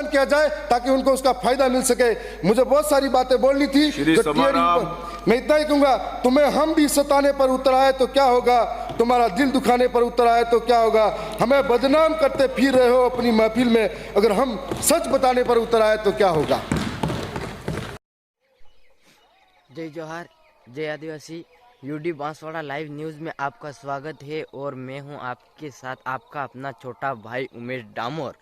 किया जाए ताकि उनको उसका फायदा मिल सके। मुझे बहुत सारी बातें बोलनी थी, मैं इतना ही कहूंगा, तुम्हें हम भी सताने पर उतर आए तो क्या होगा, तुम्हारा दिल दुखाने पर उतर आए तो क्या होगा। हमें बदनाम करते फिर रहे हो अपनी महफिल में, अगर हम सच बताने पर उतर आए तो क्या होगा। जय जोहार, जय आदिवासी। यूडी बांसवाड़ा लाइव न्यूज़ में आपका स्वागत है और मैं हूं आपके साथ आपका अपना छोटा भाई उमेश डामोर।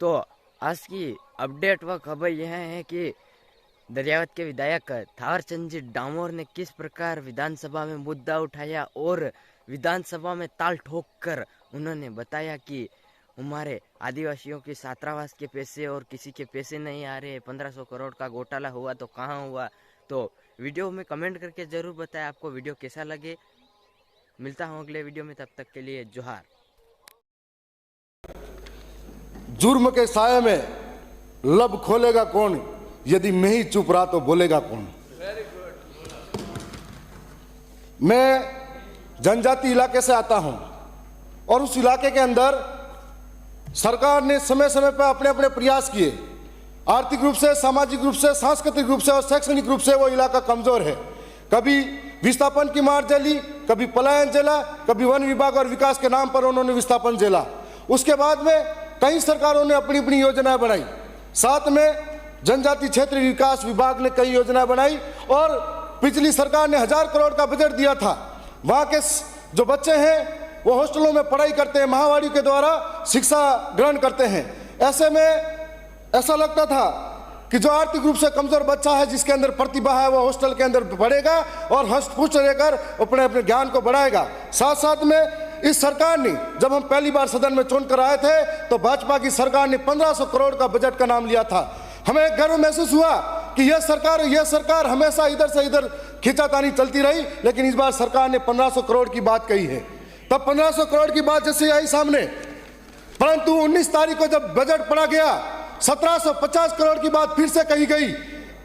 तो आज की अपडेट व खबर यह है कि दरियावत के विधायक थावरचंद जी डामोर ने किस प्रकार विधानसभा में मुद्दा उठाया और विधानसभा में ताल ठोक कर उन्होंने बताया कि हमारे आदिवासियों के छात्रावास के पैसे और किसी के पैसे नहीं आ रहे, 1500 करोड़ का घोटाला हुआ तो कहाँ हुआ। तो वीडियो में कमेंट करके ज़रूर बताएं आपको वीडियो कैसा लगे। मिलता हूँ अगले वीडियो में, तब तक के लिए जोहार। जुर्म के साये में लब खोलेगा कौन, यदि मैं ही चुप रहा तो बोलेगा कौन। मैं जनजाति इलाके से आता हूं और उस इलाके के अंदर सरकार ने समय समय पर अपने अपने प्रयास किए। आर्थिक रूप से, सामाजिक रूप से, सांस्कृतिक रूप से और शैक्षणिक रूप से वो इलाका कमजोर है। कभी विस्थापन की मार झेली, कभी पलायन झेला, कभी वन विभाग और विकास के नाम पर उन्होंने विस्थापन झेला। उसके बाद में कई सरकारों ने अपनी अपनी योजनाएं बनाई। साथ में जनजाति क्षेत्र विकास विभाग ने कई योजनाएं बनाई और पिछली सरकार ने 1000 करोड़ का बजट दिया था। वहाँ के जो बच्चे हैं वो हॉस्टलों में पढ़ाई करते हैं, महावाड़ी के द्वारा शिक्षा ग्रहण करते हैं। ऐसे में ऐसा लगता था कि जो आर्थिक रूप से कमजोर बच्चा है, जिसके अंदर प्रतिभा है, वो हॉस्टल के अंदर पढ़ेगा और हष्ट-पुष्ट रहकर अपने अपने ज्ञान को बढ़ाएगा। साथ साथ में इस सरकार ने, जब हम पहली बार सदन में चुन कर आए थे तो भाजपा की सरकार ने 1500 करोड़ का बजट का नाम लिया था। हमें गर्व महसूस हुआ कि यह सरकार हमेशा इधर से इधर खींचातानी चलती रही, लेकिन इस बार सरकार ने 1500 करोड़ की बात कही है। तब 1500 करोड़ की बात जैसे आई सामने, परंतु 19 तारीख को जब बजट पढ़ा गया 1750 करोड़ की बात फिर से कही गई,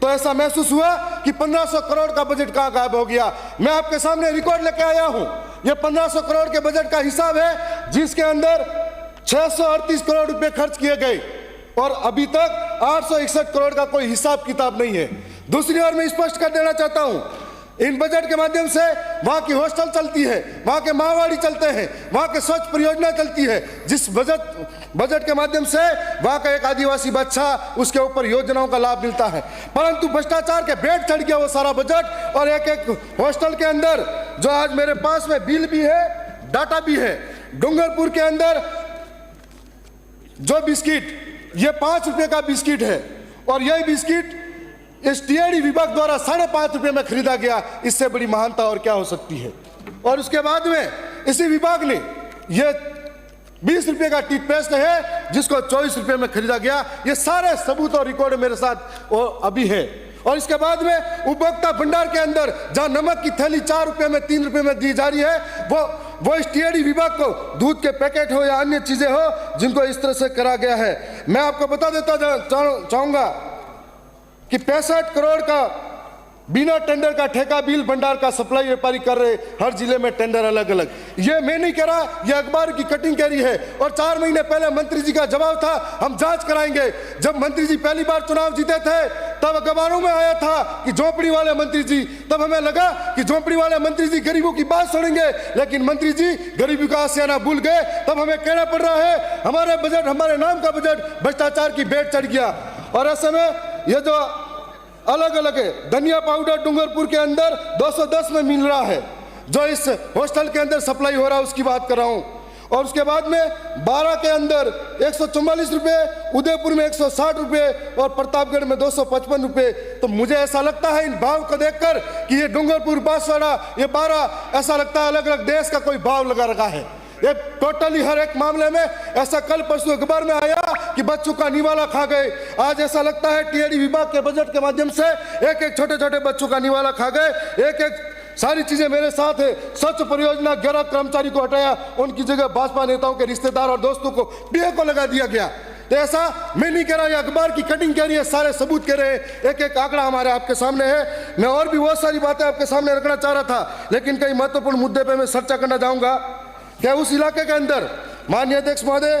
तो ऐसा महसूस हुआ कि 1500 करोड़ का बजट कहाँ गायब हो गया। मैं आपके सामने रिकॉर्ड लेके आया हूं। यह 1500 करोड़ के बजट का हिसाब है, जिसके अंदर 638 करोड़ रुपए खर्च किए गए और अभी तक 861 करोड़ का कोई हिसाब किताब नहीं है। दूसरी ओर मैं स्पष्ट कर देना चाहता हूं, इन बजट के माध्यम से वहां की हॉस्टल चलती है, वहां के माहवाड़ी चलते हैं, वहां के स्वच्छ परियोजना चलती है। जिस बजट के माध्यम से वहां का एक आदिवासी बच्चा, उसके ऊपर योजनाओं का लाभ मिलता है। परंतु भ्रष्टाचार के बेट चढ़ गया वो सारा बजट। और एक एक हॉस्टल के अंदर, जो आज मेरे पास में बिल भी है, डाटा भी है, डूंगरपुर के अंदर जो बिस्किट, ये 5 रुपए का बिस्किट है और यही बिस्किट इस टीआईडी विभाग द्वारा 5.5 रुपए में खरीदा गया। इससे बड़ी महानता और क्या हो सकती है। और उसके बाद में इसी विभाग ने ये 20 रुपए का टूथपेस्ट है जिसको 24 रुपए में खरीदा गया। ये सारे सबूत और रिकॉर्ड मेरे साथ वो अभी है। और इसके बाद में उपभोक्ता भंडार के अंदर जहां नमक की थैली 4 रुपए में, 3 रुपए में दी जा रही है, वो इस टीआईडी विभाग को दूध के पैकेट हो या अन्य चीजें हो, जिनको इस तरह से करा गया है। मैं आपको बता देता चाहूंगा कि 65 करोड़ का बिना टेंडर का ठेका बिल भंडार का सप्लाई व्यापारी कर रहे, हर जिले में टेंडर अलग अलग। ये मैं नहीं कह रहा, ये अखबार की कटिंग कह रही है। और 4 महीने पहले मंत्री जी का जवाब था, हम जांच कराएंगे। जब मंत्री जी पहली बार चुनाव जीते थे तब अखबारों में आया था कि झोपड़ी वाले मंत्री जी, तब हमें लगा कि झोपड़ी वाले मंत्री जी गरीबों की बात सुनेंगे, लेकिन मंत्री जी गरीबी का आशियाना भूल गए। तब हमें कहना पड़ रहा है हमारे बजट, हमारे नाम का बजट भ्रष्टाचार की बेट चढ़ गया। और ऐसे में ये जो अलग अलग है, धनिया पाउडर डूंगरपुर के अंदर 210 में मिल रहा है, जो इस हॉस्टल के अंदर सप्लाई हो रहा है उसकी बात कर रहा हूं। और उसके बाद में 12 के अंदर 144 रुपए, उदयपुर में 160 रुपए और प्रतापगढ़ में 255 रुपए। तो मुझे ऐसा लगता है इन भाव को देखकर कि ये डूंगरपुर, बांसवाड़ा, ये 12, ऐसा लगता है अलग अलग देश का कोई भाव लगा रखा है। ये टोटली हर एक मामले में ऐसा कल परसों अखबार में आया कि बच्चों का निवाला खा गए। आज ऐसा लगता है टीआईडी विभाग के बजट के माध्यम से एक एक छोटे छोटे बच्चों का निवाला खा गए। एक एक सारी चीजें मेरे साथ है। स्वच्छ परियोजना 11 कर्मचारी को हटाया, उनकी जगह भाजपा नेताओं के रिश्तेदार और दोस्तों को पीए को लगा दिया गया। तो ऐसा मैं नहीं कह रहा, ये अखबार की कटिंग कह रही है, सारे सबूत कह रहे हैं, एक एक आंकड़ा हमारे आपके सामने है। मैं और भी बहुत सारी बातें आपके सामने रखना चाह रहा था, लेकिन कई महत्वपूर्ण मुद्दे पर मैं चर्चा करना चाहूंगा। क्या उस इलाके के अंदर माननीय अध्यक्ष महोदय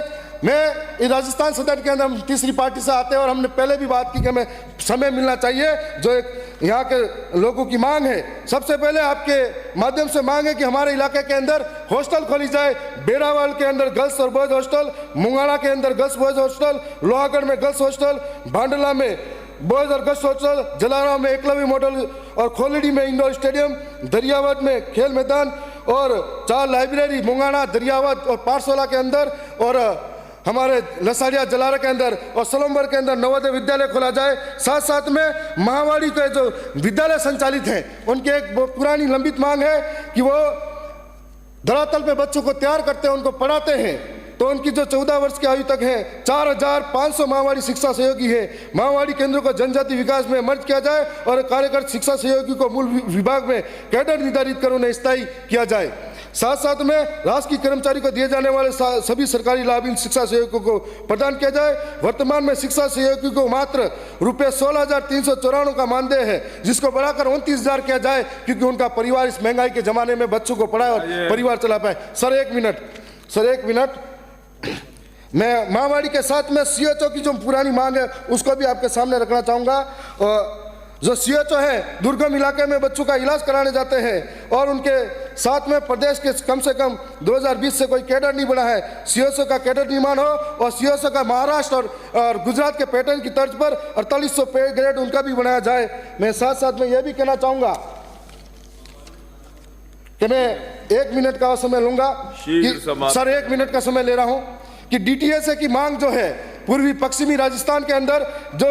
मैं इस राजस्थान सदन के अंदर हम तीसरी पार्टी से आते हैं और हमने पहले भी बात की कि हमें समय मिलना चाहिए, जो एक यहाँ के लोगों की मांग है। सबसे पहले आपके माध्यम से मांग है कि हमारे इलाके के अंदर हॉस्टल खोली जाए। बेड़ावाल के अंदर गर्ल्स और बॉयज हॉस्टल, मुंगाड़ा के अंदर गर्ल्स बॉयज हॉस्टल, लोहागढ़ में गर्ल्स हॉस्टल, भांडला में बॉयज और गर्ल्स हॉस्टल, जलाराम में एकलव्य मॉडल और खोलड़ी में इंडोर स्टेडियम, दरियावत में खेल मैदान और 4 लाइब्रेरी मुंगाड़ा, दरियावत और पाठशाला के अंदर और हमारे लसाड़िया जलारा के अंदर और सलोमबर के अंदर नवोदय विद्यालय खोला जाए। साथ साथ में महावाड़ी के जो विद्यालय संचालित हैं उनकी एक पुरानी लंबित मांग है कि वो धरातल पे बच्चों को तैयार करते हैं, उनको पढ़ाते हैं, तो उनकी जो 14 वर्ष की आयु तक है 4500 महावाड़ी शिक्षा सहयोगी है। महावाड़ी केंद्रों को जनजाति विकास में मर्ज किया जाए और कार्यकर शिक्षा सहयोगी को मूल विभाग में कैडर निर्धारित कर उन्हें स्थायी किया जाए। साथ साथ में राजकीय कर्मचारी को दिए जाने वाले सभी सरकारी लाभ इन शिक्षा सहयोगियों को प्रदान किया जाए। वर्तमान में शिक्षा सहयोगी को मात्र ₹16,394 का मानदेय है, जिसको बढ़ाकर 29,000 किया जाए, क्योंकि उनका परिवार इस महंगाई के जमाने में बच्चों को पढ़ाए और परिवार चला पाए। सर एक मिनट मैं महावाड़ी के साथ में CHO की जो पुरानी मांग है उसको भी आपके सामने रखना चाहूँगा। जो CHO है दुर्गम इलाके में बच्चों का इलाज कराने जाते हैं और उनके साथ में प्रदेश के कम से कम 2020 से कोई कैडर नहीं बना है। CHO का कैडर निर्माण हो और CHO का महाराष्ट्र और गुजरात के पैटर्न की तर्ज पर 4800 पे ग्रेड उनका भी बनाया जाए। मैं साथ साथ में यह भी कहना चाहूँगा कि मैं 1 मिनट का समय लूंगा सर 1 मिनट का समय ले रहा हूं कि DTSA की मांग जो है पूर्वी पश्चिमी राजस्थान के अंदर जो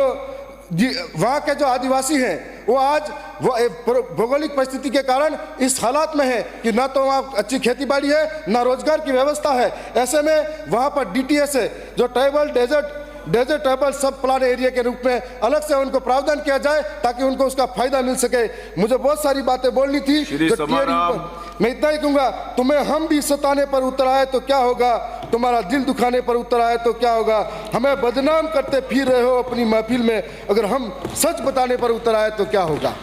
वहाँ के जो आदिवासी हैं वो आज भौगोलिक परिस्थिति के कारण इस हालात में है कि ना तो वहाँ अच्छी खेती बाड़ी है ना रोजगार की व्यवस्था है। ऐसे में वहाँ पर DTSA जो tribal desert tribal sub plan area के रूप में अलग से उनको प्रावधान किया जाए ताकि उनको उसका फायदा मिल सके। मुझे बहुत सारी बातें बोलनी थी, मैं इतना ही कहूँगा, तुम्हें हम भी सताने पर उतर आए तो क्या होगा, तुम्हारा दिल दुखाने पर उतर आए तो क्या होगा। हमें बदनाम करते फिर रहे हो अपनी महफिल में, अगर हम सच बताने पर उतर आए तो क्या होगा।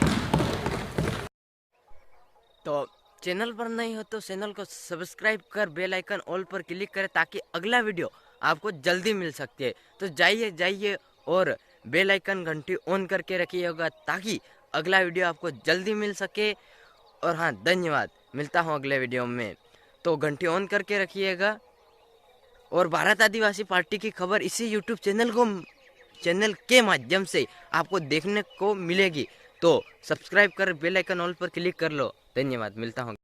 तो चैनल पर नहीं हो तो चैनल को सब्सक्राइब कर बेल आइकन ऑल पर क्लिक करें ताकि अगला वीडियो आपको जल्दी मिल सकती है। तो जाइए और बेल आइकन घंटी ऑन करके रखिएगा ताकि अगला वीडियो आपको जल्दी मिल सके। और हाँ, धन्यवाद, मिलता हूँ अगले वीडियो में। तो घंटी ऑन करके रखिएगा और भारत आदिवासी पार्टी की खबर इसी यूट्यूब चैनल के माध्यम से आपको देखने को मिलेगी। तो सब्सक्राइब कर बेल आइकन ऑल पर क्लिक कर लो। धन्यवाद, मिलता हूँ।